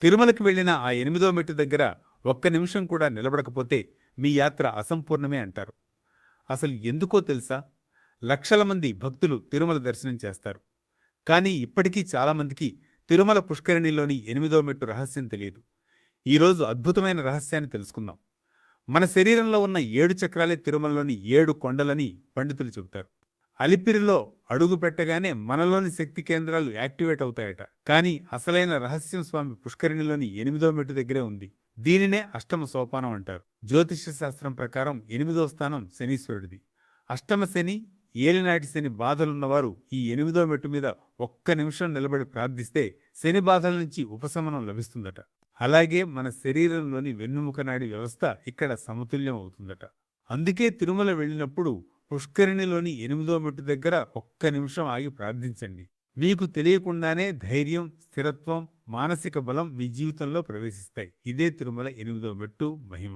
తిరుమలకి వెళ్ళిన ఆ 8దో మెట్టు దగ్గర ఒక్క నిమిషం కూడా నిలబడకపోతే మీ యాత్ర అసంపూర్ణమే అంటారు. అసలు ఎందుకో తెలుసా? లక్షల మంది భక్తులు తిరుమల దర్శనం చేస్తారు. కానీ ఇప్పటికీ చాలామందికి తిరుమల పుష్కరిణిలోని 8దో మెట్టు రహస్యం తెలియదు. ఈరోజు అద్భుతమైన రహస్యాన్ని తెలుసుకుందాం. మన శరీరంలో ఉన్న 7 చక్రాలే తిరుమలలోని 7 కొండలని పండితులు చెబుతారు. అలిపిరిలో అడుగు పెట్టగానే మనలోని శక్తి కేంద్రాలు యాక్టివేట్ అవుతాయట. కానీ అసలైన రహస్యం స్వామి పుష్కరిణిలోని 8దో మెట్టు దగ్గరే ఉంది. దీనినే అష్టమ సోపానం అంటారు. జ్యోతిష్య శాస్త్రం ప్రకారం 8దో స్థానం శనీశ్వరుడిది. అష్టమ శని, ఏలినాటి శని బాధలున్నవారు ఈ 8దో మెట్టు మీద ఒక్క నిమిషం నిలబడి ప్రార్థిస్తే శని బాధల నుంచి ఉపశమనం లభిస్తుందట. అలాగే మన శరీరంలోని వెన్నుముక నాడి వ్యవస్థ ఇక్కడ సమతుల్యం అవుతుందట. అందుకే తిరుమల వెళ్ళినప్పుడు పుష్కరిణిలోని 8దో మెట్టు దగ్గర ఒక్క నిమిషం ఆగి ప్రార్థించండి. మీకు తెలియకుండానే ధైర్యం, స్థిరత్వం, మానసిక బలం మీ జీవితంలో ప్రవేశిస్తాయి. ఇదే తిరుమల 8దో మెట్టు మహిమ.